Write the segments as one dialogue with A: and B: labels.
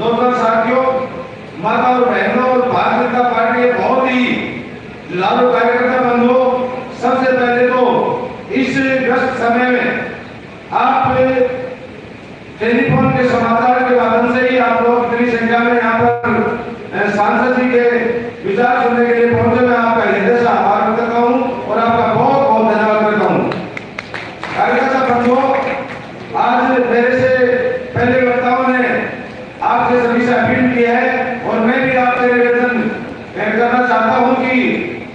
A: नौजवान साथियों, माता और बहनों और भारतीय जनता पार्टी के बहुत ही लाभु कार्यकर्ता बंधुओं, सबसे पहले तो इस व्यस्त समय में आप टेलीफोन के समाचार के माध्यम से ही आप लोग इतनी संख्या में यहाँ पर सांसद जी के विचार सुनने के लिए पहुंचे। मैं आपका हृदय से आभार करता हूँ और आपका बहुत बहुत धन्यवाद करता हूँ। कार्यकर्ता बंधुओं, आज मेरे से पहले वक्ताओं ने आपसे सभी से अपील की है और मैं भी आपसे निवेदन करना चाहता हूं कि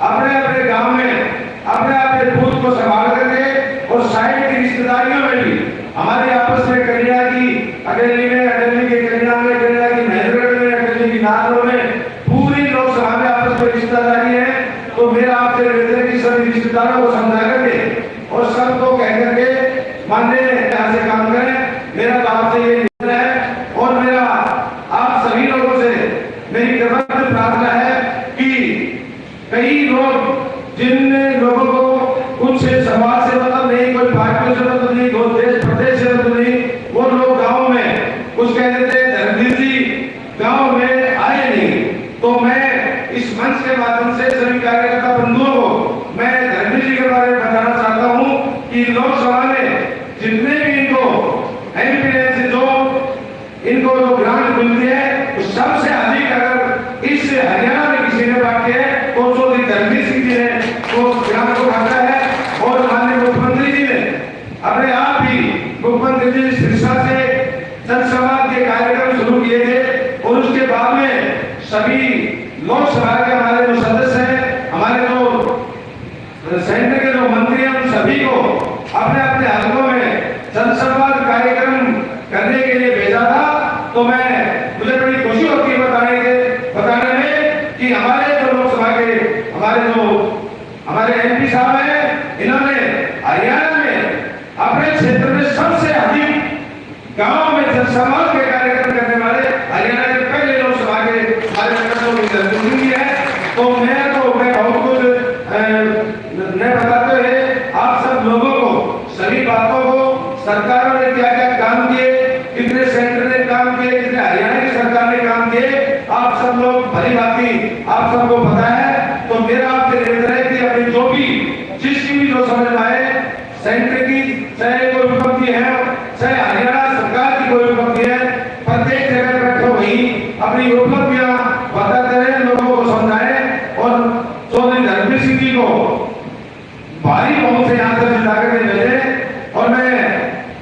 A: अपने अपने गांव में अपने अपने बूथ को संभाल करके और साइड की रिश्तेदारियों में भी हमारे आपस में कन्या की अकेली में, अकेली के कन्या में, कन्या की महेंद्रगढ़ में, अकेली की नागौर में, पूरी लोकसभा में आपस में रिश्तेदारी है। तो मेरा आपसे निवेदन है कि सभी रिश्तेदारों को समझा करके और सबको कह करके मानने यहाँ से काम करें। मेरा तो आपसे ये निवेदन है और मेरा आप सभी लोगों से मेरी कृतज्ञ प्रार्थना है कि कई लोग, जिन लोगों को कुछ समाज से मतलब नहीं, कोई पार्टी से मतलब नहीं, कोई देश प्रदेश से मतलब नहीं, वो लोग गांव में कुछ कह देते हैं धर्मवीर जी गांव में आए नहीं। तो मैं इस मंच के माध्यम से सभी कार्यकर्ता बंधुओं को मैं धर्मवीर जी के बारे में बताना चाहता हूँ कि लोकसभा में जितने भी इनको जो ग्रांट मिलती है तो सबसे अधिक अगर इस हरियाणा में किसी ने बांटे है तो चौधरी धर्मवीर सिंह जी ने वो ग्रांट को बांटा है। और माननीय मुख्यमंत्री जी ने अपने आप ही, मुख्यमंत्री जी सिरसा से जनसंवाद के कार्यक्रम शुरू किए थे और उसके बाद में सभी लोकसभा के हमारे जो सदस्य हैं, हमारे जो सेंटर के जो मंत्री हैं, उन सभी को अपने अपने हलकों में जनसंवाद कार्यक्रम करने के लिए भेजा था। तो मुझे बड़ी खुशी होती है बताने में कि हमारे जो लोकसभा के हमारे एमपी साहब हैं, इन्होंने हरियाणा में अपने क्षेत्र में सबसे अधिक गांव में जनसंवाद के कार्यक्रम करने वाले हरियाणा के पहले लोकसभा के हमारे है। तो मैं बहुत कुछ न बताते हुए आप सब लोगों को, सभी बातों को, सरकारों ने क्या क्या काम किए, कितने सेंटर ने काम किए, कितने हरियाणा की सरकार ने काम किए, आप सब लोग भली भांति आप सबको पता है। तो मेरा आपसे निवेदन है कि अपनी जो भी जिसकी भी जो समझ में आए, सेंटर की चाहे कोई उपलब्धि है, चाहे हरियाणा सरकार की कोई उपलब्धि है, प्रत्येक जगह बैठो वही अपनी उपलब्धियां बताते रहे, लोगों को समझाएं और चौधरी धर्मवीर सिंह जी को भारी बहुमत से यहाँ से जिता कर भेजे। और मैं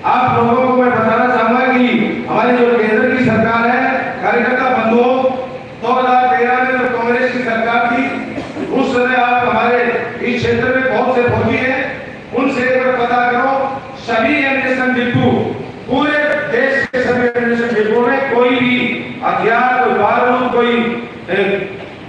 A: आप लोगों को मैं बताना चाहूंगा कि हमारी जो केंद्र की सरकार है, कार्यकर्ता बंधुओं, 2013 में जो कांग्रेस की सरकार थी, उस समय आप हमारे इस क्षेत्र में बहुत से फौजी हैं, उनसे एक बार पता करो, सभी एम्युनिशन डिपो, पूरे देश के सभी एम्युनिशन डिपो में कोई भी हथियार, कोई बारूद, कोई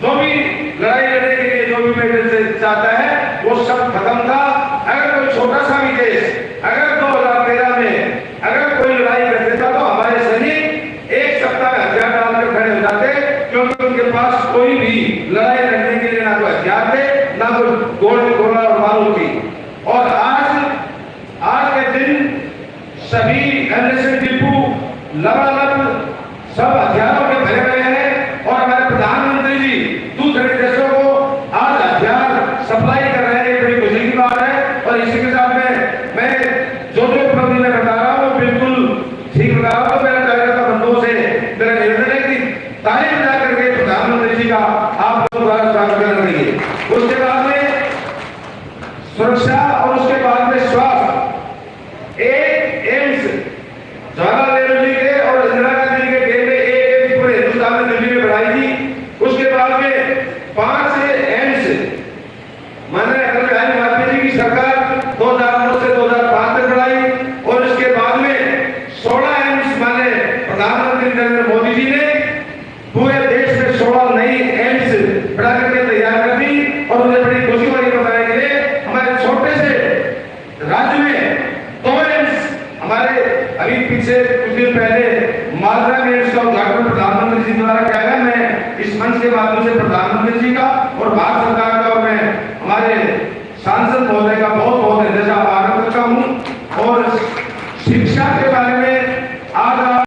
A: जो भी लड़ाई लड़ने के लिए जो भी मेडल चाहता है वो सब खत्म था। अगर कोई छोटा सा भी देश अगर 2013 में अगर कोई लड़ाई कर देता तो हमारे सैनिक एक सप्ताह में हथियार डालकर खड़े हो जाते, क्योंकि उनके पास कोई भी लड़ाई लड़ने के लिए ना कोई हथियार थे, ना कोई गोल्ड गोला और बारूद थी। और आज के दिन सभी एम्युनिशन डिपो लबालब सब हथियारों के भरे हुए हैं और हमारे प्रधानमंत्री जी दूसरे देशों को आज हथियार सप्लाई कर रहे हैं। बड़ी खुशी की बात है। और इसी के साथ में मैं जो उपलब्धि में बता रहा हूँ बिल्कुल ठीक बता रहा हूँ। मेरा कार्यकर्ता बंधुओं से मेरा निवेदन है कि ताली बजा करके प्रधानमंत्री जी का आप लोग द्वारा स्वागत कर रही है। उसके बाद में सुरक्षा और उसके बाद में स्वास्थ्य, एक एम्स जवाहरलाल नेहरू जी के और इंदिरा गांधी के टेम में एक पूरे हिंदुस्तान में दिल्ली में बढ़ाई थी। उसके बाद में 5 एम्स माननीय अटल बिहारी वाजपेयी जी की सरकार 2009 से 2005 तक बढ़ाई। और उसके बाद में 16 एम्स माननीय प्रधानमंत्री नरेंद्र मोदी जी ने पूरे देश में 16 नई एम्स बढ़ा करके तैयार कर दी। और मुझे बड़ी खुशी वाली बताया कि हमारे छोटे से राज्य में 2 एम्स हमारे अभी पीछे कुछ दिन पहले मालदा में इसका उद्घाटन प्रधानमंत्री जी द्वारा किया गया। मैं इस मंच के माध्यम से